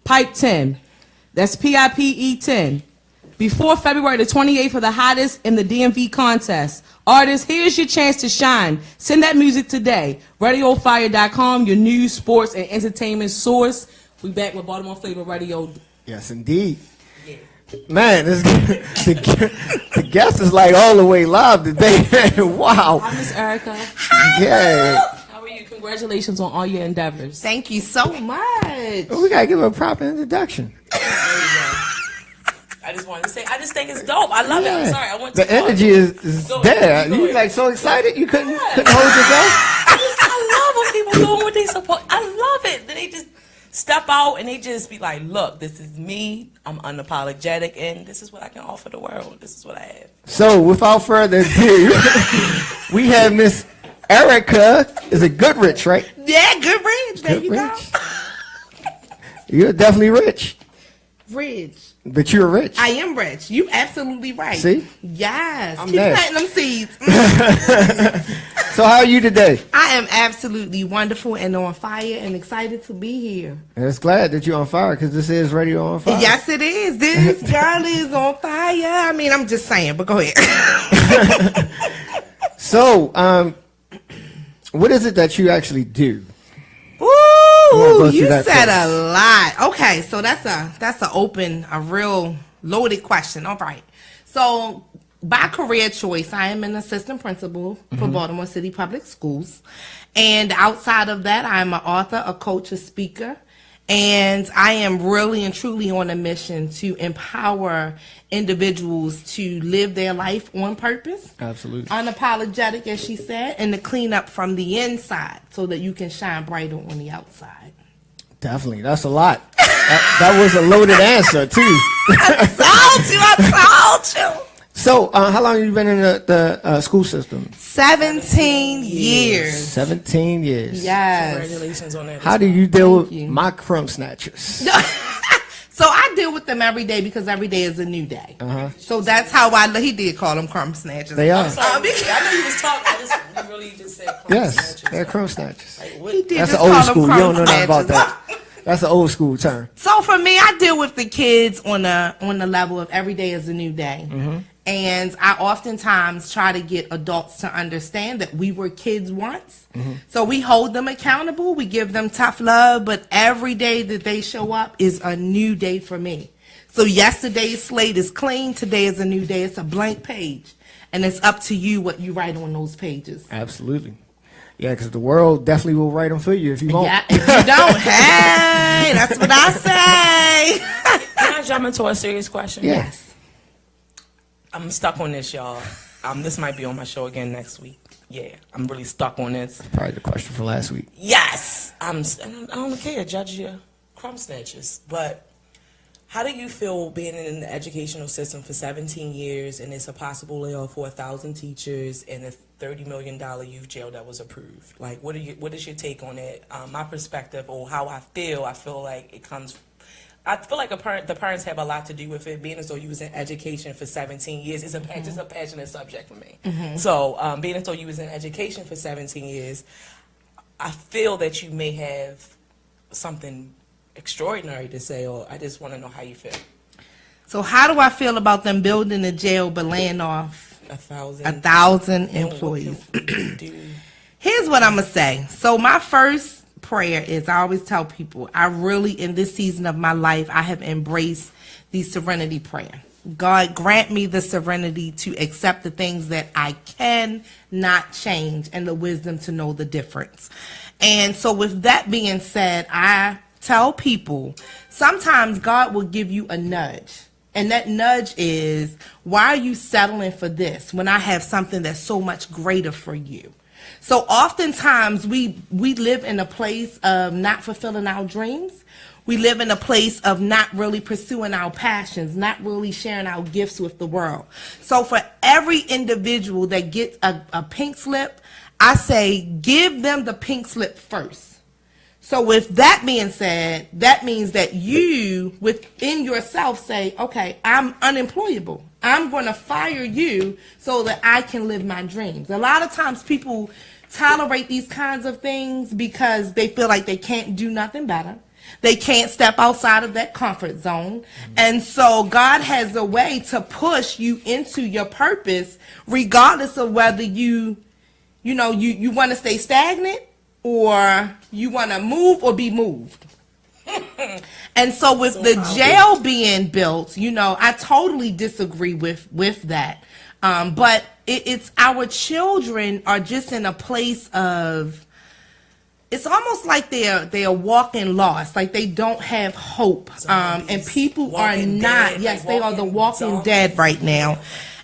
Pipe 10. That's PIPE 10. Before February the 28th for the hottest in the DMV contest. Artists, here's your chance to shine. Send that music today. RadioFire.com, your news, sports, and entertainment source. We back with Baltimore Flava Radio. Yes, indeed. Yeah. Man, the guest is like all the way live today. Wow. Hi, Miss Erica. Hi. Yeah. How are you? Congratulations on all your endeavors. Thank you so much. Well, we got to give her a proper introduction. I just wanted to say, I just think it's dope. I love it. I'm sorry. I want to the energy is there. You like so excited you couldn't hold yourself? I love when people doing what they supposed. I love it. They just step out and they just be like, look, this is me. I'm unapologetic and this is what I can offer the world. This is what I have. So without further ado, we have Miss Erica. Is it Goodridge, right? Yeah, Goodridge. There you go. You're definitely rich. Rich. But you're rich. I am rich. You absolutely right. See? Yes. I'm Keep there. planting them seeds. So how are you today? I am absolutely wonderful and on fire and excited to be here. And it's glad that you're on fire because this is Radio on Fire. Yes, it is. This girl is on fire. I mean, I'm just saying, but go ahead. So, what is it that you actually do? Ooh, you said a lot. Okay, so that's a real loaded question. All right. So by career choice, I am an assistant principal for Baltimore City Public Schools. And outside of that, I'm an author, a coach, a speaker. And I am really and truly on a mission to empower individuals to live their life on purpose. Absolutely. Unapologetic, as she said, and to clean up from the inside so that you can shine brighter on the outside. Definitely. That's a lot. That was a loaded answer, too. I told you. So, how long have you been in the school system? 17 years. 17 years. Yes. Congratulations on that. How do you deal with my crumb snatchers? So I deal with them every day because every day is a new day. So that's how he did call them crumb snatchers. They are. I'm sorry, I know you was talking. You really just said crumb snatchers. Yes, they're crumb snatchers. Like, That's an old school. You don't know nothing about that. That's an old school term. So for me, I deal with the kids on the level of every day is a new day. And I oftentimes try to get adults to understand that we were kids once. So we hold them accountable. We give them tough love. But every day that they show up is a new day for me. So yesterday's slate is clean. Today is a new day. It's a blank page. And it's up to you what you write on those pages. Absolutely. Yeah, because the world definitely will write them for you if you won't. Yeah, if you don't, hey, that's what I say. Can I jump into a serious question? Yes. I'm stuck on this, y'all. This might be on my show again next week. Yeah, I'm really stuck on this. Probably the question for last week. Yes. I don't care, judge your crumb snatchers. But how do you feel being in the educational system for 17 years and it's a possible layoff for 1,000 teachers and a $30 million youth jail that was approved? Like, what is your take on it? My perspective or how I feel like it comes. I feel like the parents have a lot to do with it. Being as though you was in education for 17 years is just a passionate subject for me. So being as though you was in education for 17 years, I feel that you may have something extraordinary to say, or I just want to know how you feel. So how do I feel about them building a jail but laying off 1,000 employees? Here's what I'm going to say. So my first prayer is, I always tell people, I really, in this season of my life, I have embraced the serenity prayer. God, grant me the serenity to accept the things that I cannot change and the wisdom to know the difference. And so with that being said, I tell people, sometimes God will give you a nudge. And that nudge is, why are you settling for this when I have something that's so much greater for you? So oftentimes we live in a place of not fulfilling our dreams. We live in a place of not really pursuing our passions, not really sharing our gifts with the world. So for every individual that gets a pink slip, I say give them the pink slip first. So with that being said, that means that you within yourself say, okay, I'm unemployable. I'm going to fire you so that I can live my dreams. A lot of times people tolerate these kinds of things because they feel like they can't do nothing better. They can't step outside of that comfort zone. And so God has a way to push you into your purpose, regardless of whether you want to stay stagnant or you want to move or be moved. And so with the jail being built, I totally disagree with that. But it's our children are just in a place of, it's almost like they're walking lost, like they don't have hope. And people are not, yes, they are the walking dead right now.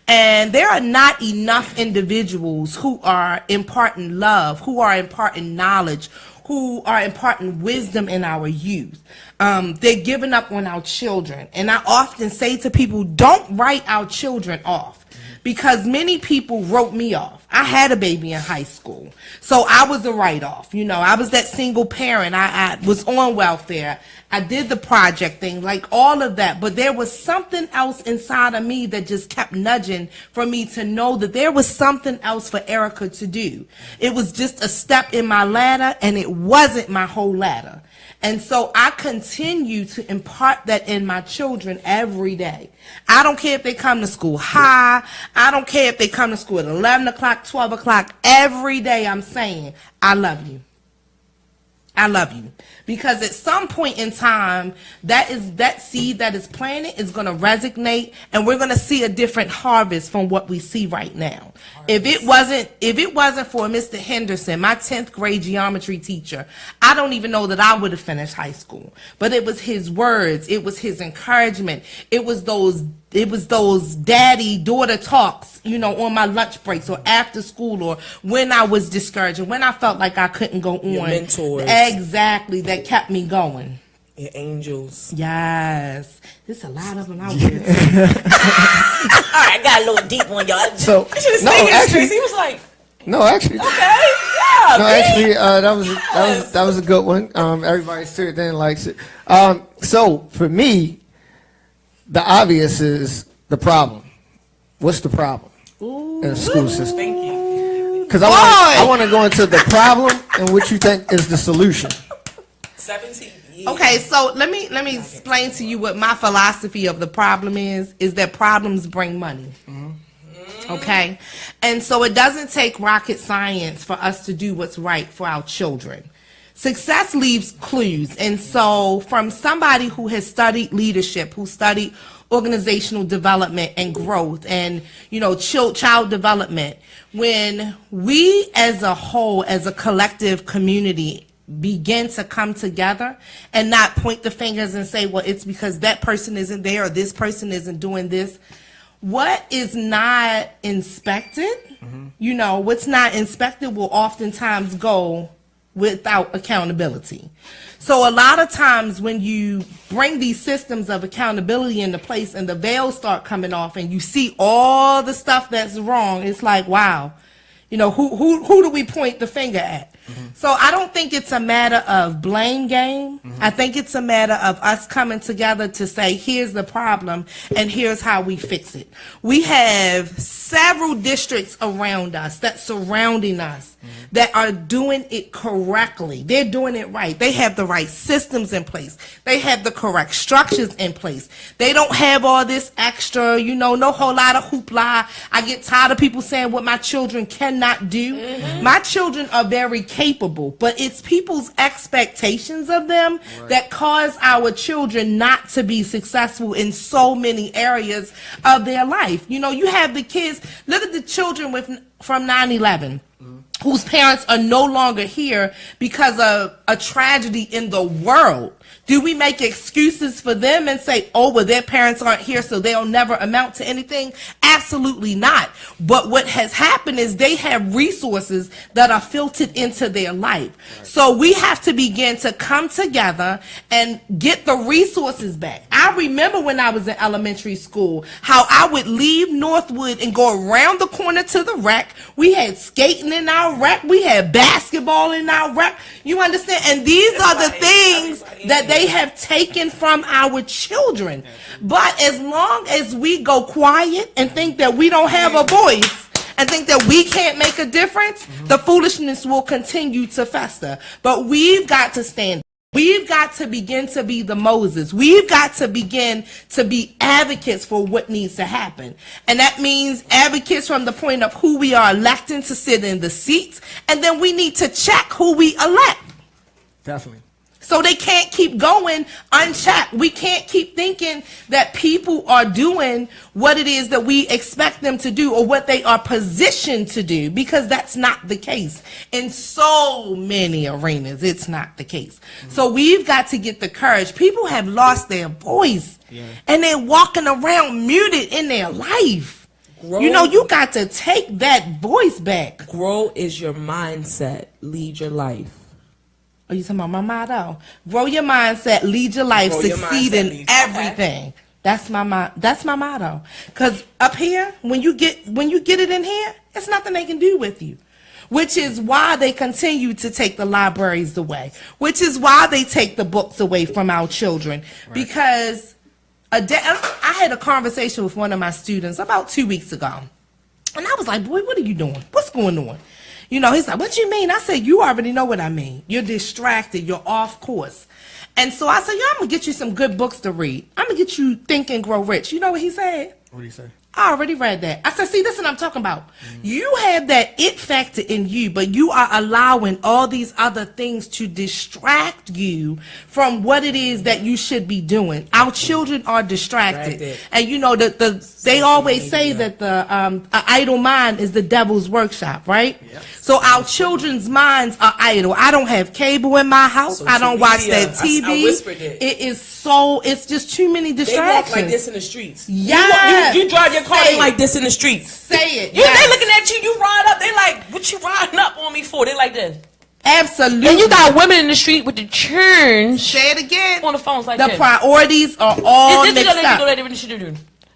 And there are not enough individuals who are imparting love, who are imparting knowledge, who are imparting wisdom in our youth. They're giving up on our children. And I often say to people, don't write our children off. Because many people wrote me off. I had a baby in high school, so I was a write-off. I was that single parent. I was on welfare. I did the project thing, like all of that. But there was something else inside of me that just kept nudging for me to know that there was something else for Erica to do. It was just a step in my ladder, and it wasn't my whole ladder. And so I continue to impart that in my children every day. I don't care if they come to school high. I don't care if they come to school at 11 o'clock, 12 o'clock. Every day I'm saying, I love you. I love you. Because at some point in time, that seed that is planted is going to resonate, and we're going to see a different harvest from what we see right now. If it wasn't for Mr. Henderson, my 10th grade geometry teacher, I don't even know that I would have finished high school. But it was his words, it was his encouragement, it was those daddy-daughter talks, on my lunch breaks or after school or when I was discouraged and when I felt like I couldn't go on. Your mentors. Exactly, that kept me going. Your angels. Yes. There's a lot of them out there. All right, I got a little deep one, y'all. So, actually, he was like, no, actually. Okay, yeah. No, actually, that was a good one. Everybody certainly likes it. So for me, the obvious is the problem. What's the problem in the school system? Thank you. Because I want to go into the problem and what you think is the solution. 17 years. Okay, so let me explain to you what my philosophy of the problem is that problems bring money. Okay? And so it doesn't take rocket science for us to do what's right for our children. Success leaves clues. And so from somebody who has studied leadership, who studied organizational development and growth and, child development, when we as a whole, as a collective community, begin to come together and not point the fingers and say, well, it's because that person isn't there or this person isn't doing this. What is not inspected, what's not inspected will oftentimes go without accountability. So a lot of times when you bring these systems of accountability into place and the veils start coming off and you see all the stuff that's wrong, it's like, wow, who do we point the finger at? So I don't think it's a matter of blame game. I think it's a matter of us coming together to say, here's the problem and here's how we fix it. We have several districts around us that's surrounding us that are doing it correctly. They're doing it right. They have the right systems in place. They have the correct structures in place. They don't have all this extra, no whole lot of hoopla. I get tired of people saying what my children cannot do. My children are very capable, but it's people's expectations of them that cause our children not to be successful in so many areas of their life. You have the kids, look at the children from 9/11. Whose parents are no longer here because of a tragedy in the world. Do we make excuses for them and say, oh, well, their parents aren't here, so they'll never amount to anything? Absolutely not. But what has happened is they have resources that are filtered into their life. Right. So we have to begin to come together and get the resources back. I remember when I was in elementary school, how I would leave Northwood and go around the corner to the rec. We had skating in our rec. We had basketball in our rec. You understand? And these are the things that they have taken from our children. But as long as we go quiet and think that we don't have a voice and think that we can't make a difference, the foolishness will continue to fester. But we've got to stand We've got to begin to be the Moses. We've got to begin to be advocates for what needs to happen. And that means advocates from the point of who we are electing to sit in the seats. And then we need to check who we elect. Definitely. So they can't keep going unchecked. We can't keep thinking that people are doing what it is that we expect them to do or what they are positioned to do, because that's not the case. In so many arenas, it's not the case. So we've got to get the courage. People have lost their voice, and they're walking around muted in their life. Grow. You know, you got to take that voice back. Grow is your mindset. Lead your life. Are you talking about my motto? Grow your mindset, lead your life, succeed in everything. That's my motto. Because up here, when you get it in here, it's nothing they can do with you. Which is why they continue to take the libraries away. Which is why they take the books away from our children. Right. Because I had a conversation with one of my students about 2 weeks ago. And I was like, boy, what are you doing? What's going on? You know, he's like, what you mean? I said, you already know what I mean. You're distracted. You're off course. And so I said, I'm going to get you some good books to read. I'm going to get you Think and Grow Rich. You know what he said? What did he say? I already read that. I said, see, this is what I'm talking about. You have that it factor in you, but you are allowing all these other things to distract you from what it is that you should be doing. Our children are distracted. And you know, they always say that the idle mind is the devil's workshop, right? Yep. So our children's minds are idle. I don't have cable in my house. I don't watch that TV. I whispered it. It's just too many distractions. They walk like this in the streets. Yeah. You drive your car like this in the streets. Say it. They looking at you. You ride up. They like, what you riding up on me for? They like this. Absolutely. And you got women in the street with the churns. Say it again. On the phones like the this. The priorities are all mixed up.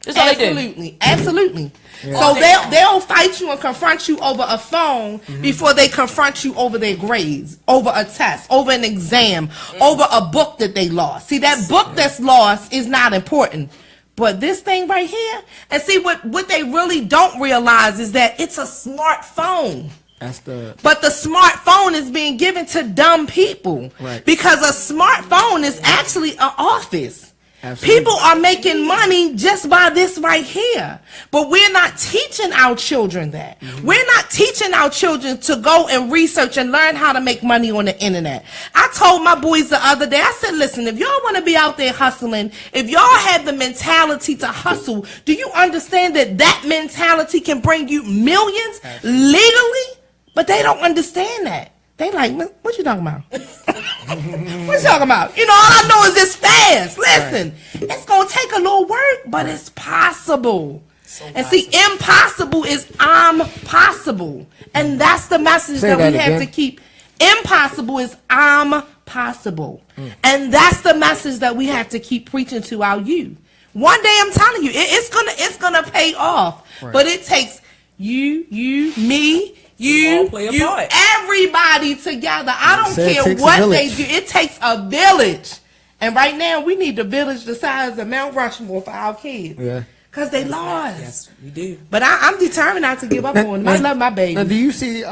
Absolutely. Absolutely. Yeah. So they'll fight you and confront you over a phone before they confront you over their grades, over a test, over an exam, over a book that they lost. See, that book that's lost is not important. But this thing right here, and see what they really don't realize is that it's a smartphone. But the smartphone is being given to dumb people. Right. Because a smartphone is actually an office. Absolutely. People are making money just by this right here. But we're not teaching our children that. We're not teaching our children to go and research and learn how to make money on the internet. I told my boys the other day, I said, listen, if y'all want to be out there hustling, if y'all have the mentality to hustle, do you understand that mentality can bring you millions legally? But they don't understand that. They like, what you talking about? What you talking about? You know, all I know is this fast. Listen, It's going to take a little work, but it's possible. See, impossible is I'm possible. And that's the message that we have to keep. Impossible is I'm possible. And that's the message that we have to keep preaching to our youth. One day, I'm telling you, it's gonna pay off. Right. But it takes you, me, you, everybody together. I don't care what they do. It takes a village. And right now, we need the village the size of Mount Rushmore for our kids. Yeah. Because they lost. Yes, we do. But I'm determined not to give up on them. I love my baby. Now, do you see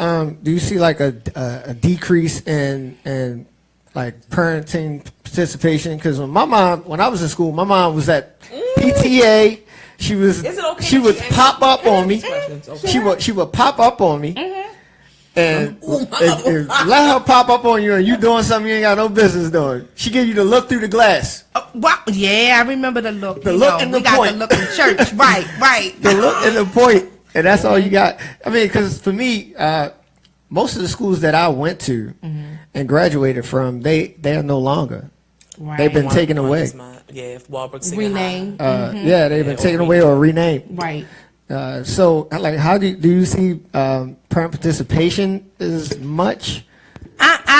like a decrease in like parenting participation? Because when I was in school, my mom was at PTA. She would pop up on me. She would pop up on me, and if let her pop up on you, and you doing something you ain't got no business doing. She give you the look through the glass. Yeah, I remember the look. The look and the point. We got the look in church, right. The look and the point, and that's all you got. I mean, because for me, most of the schools that I went to and graduated from, they are no longer. Right. They've been taken away. If Walbrook's renamed. Yeah, they've been taken away or renamed. Right. So, like, how do you see parent participation as much,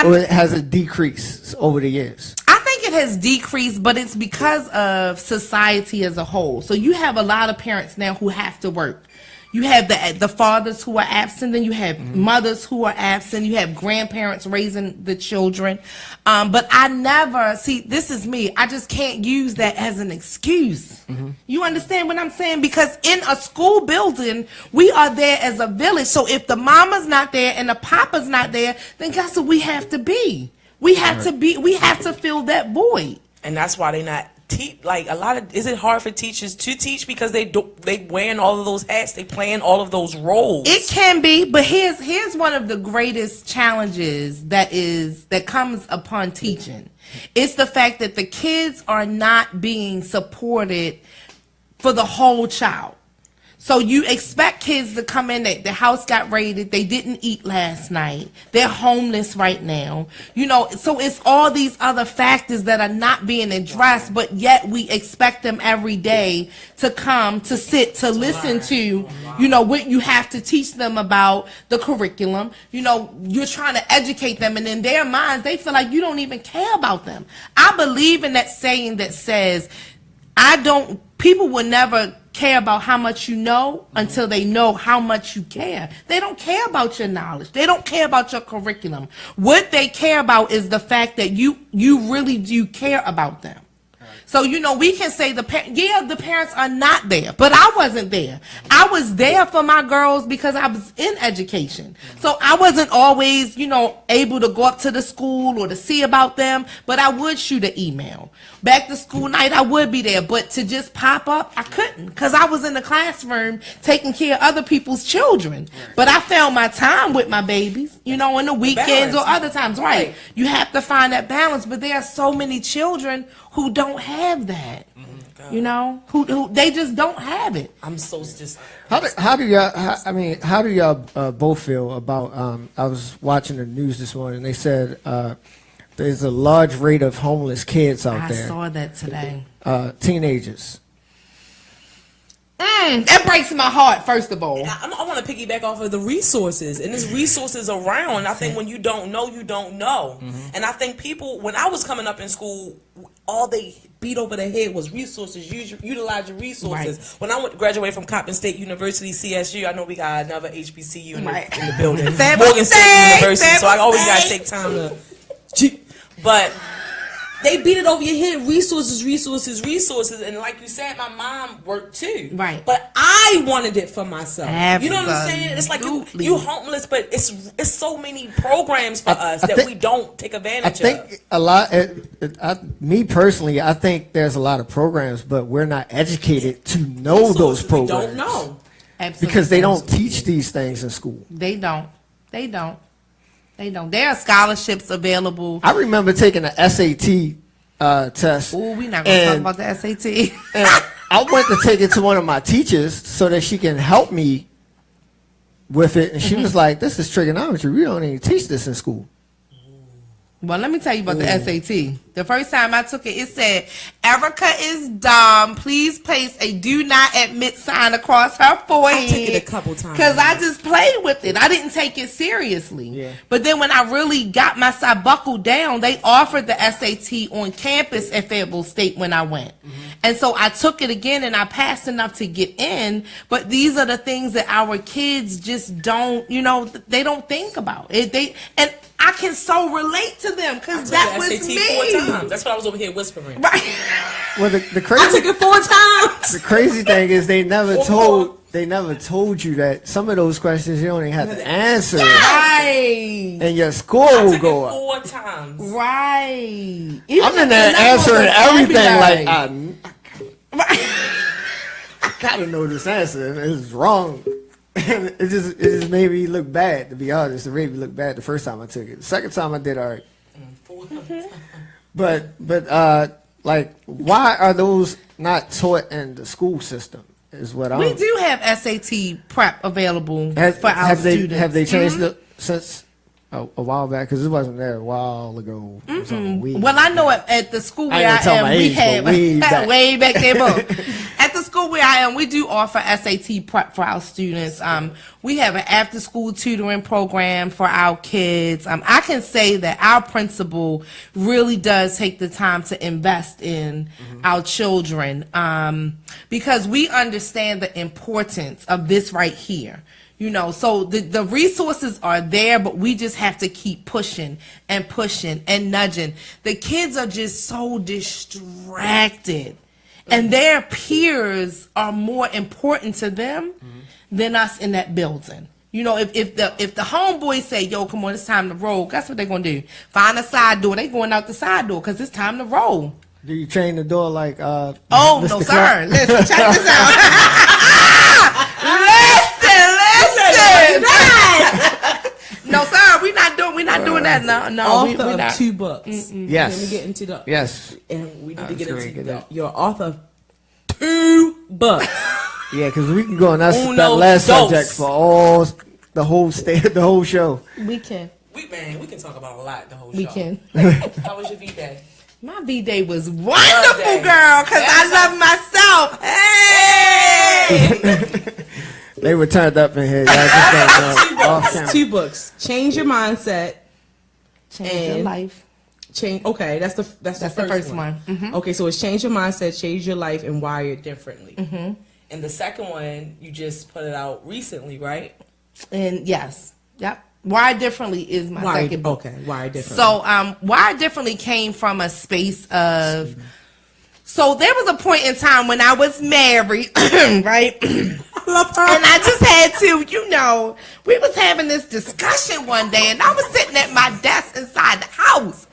or has it decreased over the years? I think it has decreased, but it's because of society as a whole. So you have a lot of parents now who have to work. You have the fathers who are absent, then you have mothers who are absent, you have grandparents raising the children. But I never, see, this is me, I just can't use that as an excuse. You understand what I'm saying? Because in a school building, we are there as a village. So if the mama's not there and the papa's not there, then guess what we have to be? We have to fill that void. And that's why they're not is it hard for teachers to teach because they wearing all of those hats, they playing all of those roles? It can be, but here's one of the greatest challenges that comes upon teaching. It's the fact that the kids are not being supported for the whole child. So you expect kids to come in, the house got raided, they didn't eat last night, they're homeless right now. So it's all these other factors that are not being addressed, but yet we expect them every day to come, to sit, to listen to, what you have to teach them about the curriculum. You're trying to educate them, and in their minds, they feel like you don't even care about them. I believe in that saying that says, people will never care about how much you know until they know how much you care. They don't care about your knowledge. They don't care about your curriculum. What they care about is the fact that you really do care about them. So, we can say the parents are not there, but I wasn't there. I was there for my girls because I was in education. So I wasn't always, able to go up to the school or to see about them, but I would shoot an email. Back to school night, I would be there, but to just pop up, I couldn't because I was in the classroom taking care of other people's children. But I found my time with my babies, in the weekends or other times, right? You have to find that balance, but there are so many children who don't have that, who they just don't have it. I'm so just. How do y'all both feel about? I was watching the news this morning. They said there's a large rate of homeless kids out there. I saw that today. Teenagers. That breaks my heart, first of all. I want to piggyback off of the resources. And there's resources around. I think when you don't know, you don't know. Mm-hmm. And I think people, when I was coming up in school, all they beat over their head was resources. Utilize your resources. Right. When I graduated from Coppin State University, CSU, I know we got another HBCU in the building. Morgan State University. So I always got to take time to... But... they beat it over your head, resources. And like you said, my mom worked too. Right. But I wanted it for myself. Absolutely. You know what I'm saying? It's like you homeless, but it's so many programs for us that we don't take advantage of. I think a lot, me personally, I think there's a lot of programs, but we're not educated to know those programs. We don't know. Absolutely. Because they don't teach these things in school. They don't. There are scholarships available. I remember taking an SAT test. Oh, we're not going to talk about the SAT. And I went to take it to one of my teachers so that she can help me with it. And she was like, this is trigonometry. We don't even teach this in school. Well, let me tell you about the SAT. The first time I took it, it said, Erica is dumb. Please place a do not admit sign across her forehead. I took it a couple times. Because I just played with it. I didn't take it seriously. Yeah. But then when I really got myself buckled down, they offered the SAT on campus at Fayetteville State when I went. Mm-hmm. And so I took it again and I passed enough to get in. But these are the things that our kids just don't, they don't think about. And I can so relate to them because that was SAT me. 4 times. That's what I was over here whispering. Right. Well, the crazy, I took it 4 times. The crazy thing is they never told you that some of those questions you don't even have to answer. Right. And your score will go up. 4 times. Right. I'm in there answering everything I gotta know this answer. It's wrong. It just made me look bad, to be honest. It made me look bad the first time I took it. The second time I did all right. But why are those not taught in the school system? Is what we do have SAT prep available for our students. Have they changed it since a while back? Because it wasn't there a while ago. Well, I know at the school where I am, we have way back there. At the school where I am, we do offer SAT prep for our students. We have an after-school tutoring program for our kids. I can say that our principal really does take the time to invest in our children because we understand the importance of this right here. So the resources are there, but we just have to keep pushing and nudging. The kids are just so distracted. And their peers are more important to them than us in that building. You know, if the homeboys say, yo, come on, it's time to roll, guess what they're going to do? Find a side door. They going out the side door because it's time to roll. Do you chain the door like Oh, Mr. no, Clark? sir. Listen, check this out. Listen. No, sir, we're not doing that. No, author we're of not. 2 books. Yes. Let me get into the Yes. and we need to get into that. your author of 2 books. Yeah, because we can go on that Uno last dos. subject for all the whole the whole show. We can. We can talk about a lot the whole show. We can. How was your V-Day? My V-Day was wonderful, girl, because I love myself. Hey! They were turned up in here. Y'all just don't know. 2 books. Change your mindset. Change your life. Okay, that's the first one. Mm-hmm. Okay, so it's change your mindset, change your life, and wire it differently. Mm-hmm. And the second one, you just put it out recently, right? And yes, yep. Wire Differently is my second book. Okay, Wire Differently. So, Wire Differently came from a space of. So there was a point in time when I was married, right? I love her. And I just had to, you know, we was having this discussion one day, and I was sitting at my desk inside the house,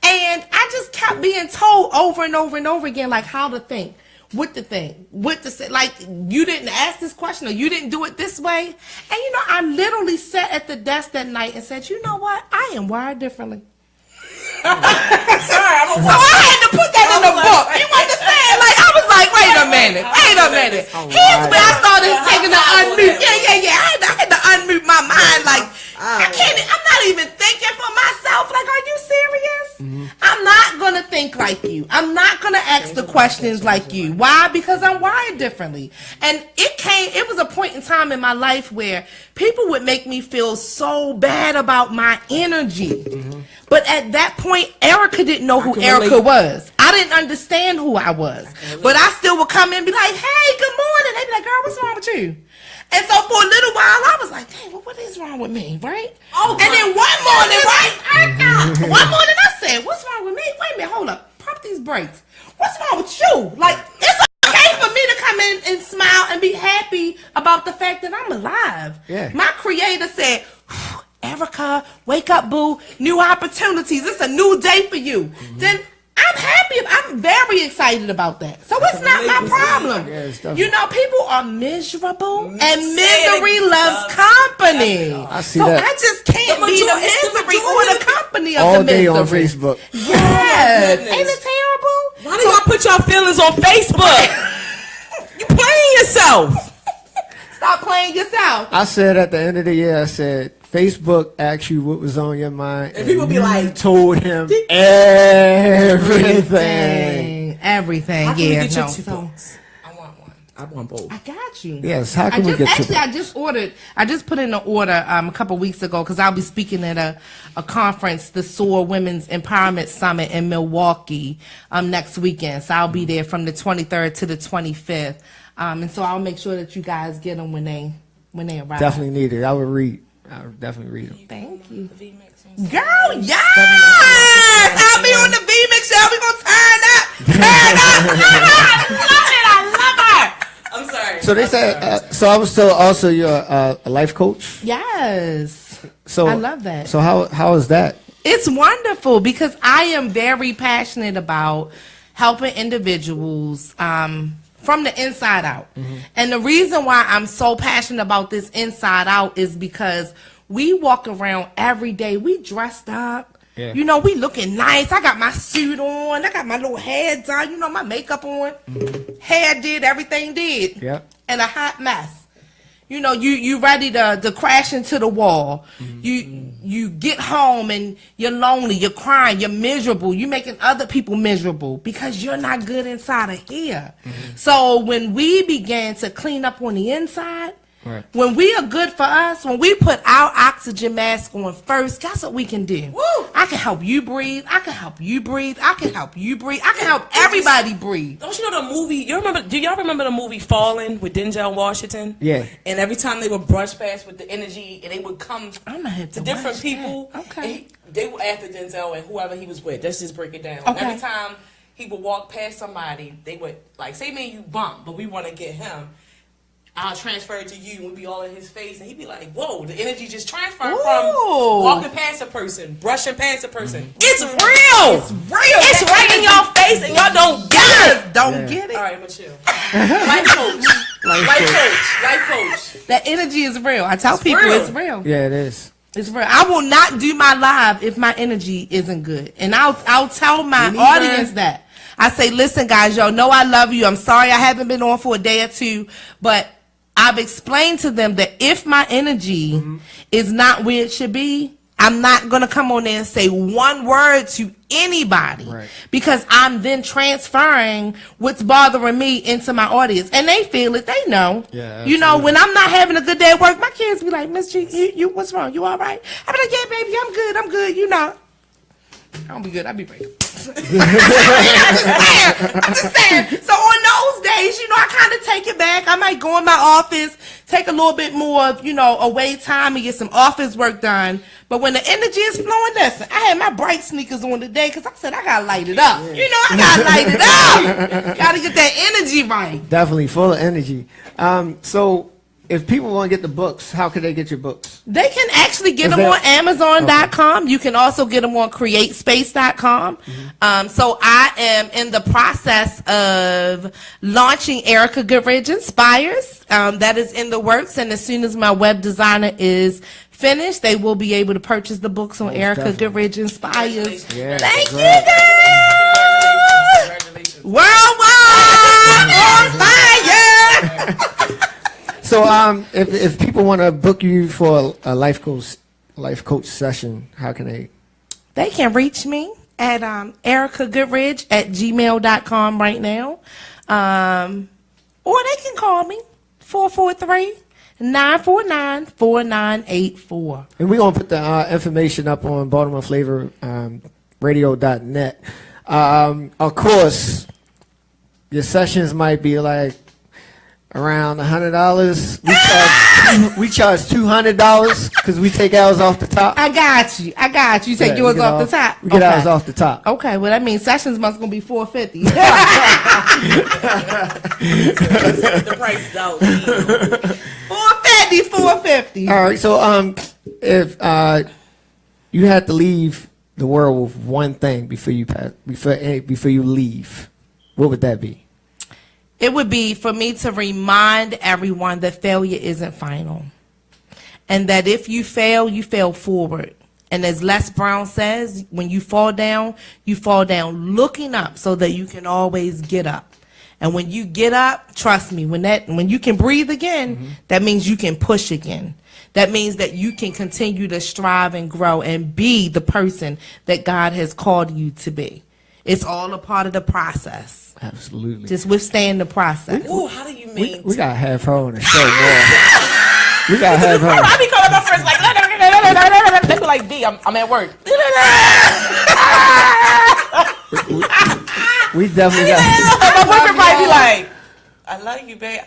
and I just kept being told over and over and over again, like how to think. What to think, what to say, like you didn't ask this question or you didn't do it this way. And you know, I literally sat at the desk that night and said, you know what, I am wired differently. So I had to put that in the book. You understand? Like I was like, wait a minute. Here's where I started taking the unmute. Yeah. I had to unmute my mind. Like I'm not even thinking for myself. Like, are you serious? Mm-hmm. I'm not gonna think like you. I'm not gonna ask the questions like you. Why? Because I'm wired differently. And it was a point in time in my life where people would make me feel so bad about my energy. Mm-hmm. But at that point, Erica didn't know who Erica was. I didn't understand who I was. But I still would come in and be like, hey, good morning. They'd be like, girl, what's wrong with you? And so for a little while, I was like, dang, well, what is wrong with me, right? Oh, and then one morning, right? One morning I said, what's wrong with me? Wait a minute, hold up. Pump these brakes. What's wrong with you? Like, it's okay for me to come in and smile and be happy about the fact that I'm alive. Yeah. My creator said, Erica, wake up, boo. New opportunities. It's a new day for you. Mm-hmm. Then I'm happy. I'm very excited about that. So it's not my problem. Yeah, you know, people are miserable and misery loves company. I see so that. I just can't be the misery or the company of all the misery. day on Facebook. Yes. Ain't it terrible? Why do y'all put y'all feelings on Facebook? You playing yourself. Stop playing yourself. I said at the end of the year, I said, Facebook asked you what was on your mind, and people be like, told him everything. Everything. How can we get no. you 2 books? I want one. I want both. I got you. Yes. How can we get you? Actually, I just put in an order a couple weeks ago because I'll be speaking at a conference, the SOAR Women's Empowerment Summit in Milwaukee next weekend. So I'll be there from the 23rd to the 25th, and so I'll make sure that you guys get them when they arrive. Definitely need it. I would definitely read them. Thank you. Girl, yes! I'll be on the VMix show. We're going to turn up. I love her. I'm sorry. So they said, so I was told also you're a life coach? Yes. So I love that. So how is that? It's wonderful because I am very passionate about helping individuals from the inside out. Mm-hmm. And the reason why I'm so passionate about this inside out is because we walk around every day. We dressed up. Yeah. You know, we looking nice. I got my suit on. I got my little hair done. You know, my makeup on. Mm-hmm. Hair did. Everything did. Yeah. And a hot mess. You know, you ready to crash into the wall. Mm-hmm. You get home and you're lonely, you're crying, you're miserable, you're making other people miserable because you're not good inside of here. Mm-hmm. So when we began to clean up on the inside, right. When we are good for us, when we put our oxygen mask on first, guess what we can do? Woo! I can help you breathe. I can help you breathe. I can help you breathe. I can help everybody breathe. Don't you know the movie? Do y'all remember the movie Fallen with Denzel Washington? Yeah. And every time they would brush past with the energy, and they would come to different people. That. Okay. They were after Denzel and whoever he was with. Let's just break it down. Okay. And every time he would walk past somebody, they would, like, say me and you bump, but we want to get him. I'll transfer it to you, and we'll be all in his face, and he'd be like, whoa, the energy just transferred from walking past a person, brushing past a person. It's real! It's real! It's right in y'all face, and y'all don't get it! Don't get it. All right, I'm gonna chill. Life coach. Life coach. That energy is real. I tell people it's real. Yeah, it is. It's real. I will not do my live if my energy isn't good. And I'll tell my audience that. I say, listen, guys, y'all know I love you. I'm sorry I haven't been on for a day or two, but I've explained to them that if my energy is not where it should be, I'm not going to come on there and say one word to anybody because I'm then transferring what's bothering me into my audience. And they feel it. They know. Yeah, you know, when I'm not having a good day at work, my kids be like, Miss G, you what's wrong? You all right? I be like, yeah, baby, I'm good. You know. I don't be good. I be breaking. I'm just saying. So on those days, you know, I kind of take it back. I might go in my office, take a little bit more, you know, away time and get some office work done. But when the energy is flowing, listen, I had my bright sneakers on today because I said I got to light it up. You know, I got to light it up. Got to get that energy right. Definitely full of energy. So if people want to get the books, how can they get your books? They can actually get them on Amazon.com. Okay. You can also get them on CreateSpace.com. So I am in the process of launching Erica Goodridge Inspires. That is in the works. And as soon as my web designer is finished, they will be able to purchase the books on Erica Goodridge Inspires. Yeah, thank you, guys. Congratulations. Worldwide on fire. So, if people want to book you for a life coach session, how can they? They can reach me at ericagoodridge@gmail.com right now, or they can call me 443-949-4984. And we're gonna put the information up on Baltimore Flava Radio.net. Of course, your sessions might be like around $100. We charge $200 because we take ours off the top. I got you. You take yours off the top. We get ours off the top. Okay, well that means sessions must gonna be $450. The price is out. $450. All right. So if you had to leave the world with one thing before you leave, what would that be? It would be for me to remind everyone that failure isn't final. And that if you fail forward. And as Les Brown says, when you fall down looking up so that you can always get up. And when you get up, trust me, when you can breathe again, that means you can push again. That means that you can continue to strive and grow and be the person that God has called you to be. It's all a part of the process. Absolutely. Just withstand the process. Ooh, how do you mean? We gotta have her on the show more. We gotta have her. I be calling my friends like, they be like, D, I'm at work. We definitely got. My boyfriend might be like, I love you, babe.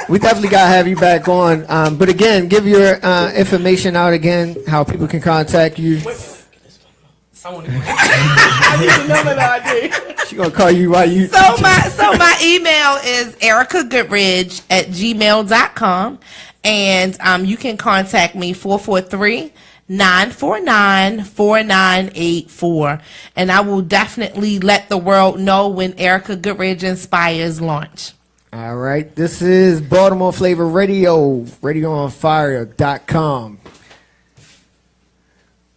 We definitely gotta have you back on. But again, give your information out again, how people can contact you. I need to know that I did. She gonna call you while you. So my email is ericagoodridge@gmail.com, and you can contact me 443-949-4984, and I will definitely let the world know when Erica Goodridge Inspires launch. All right, this is Baltimore Flava Radio, radioonfire.com.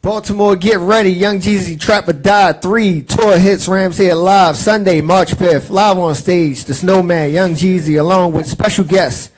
Baltimore, get ready. Young Jeezy, Trap or Die 3 tour hits Rams Head live Sunday, March 5th. Live on stage, The Snowman, Young Jeezy, along with special guests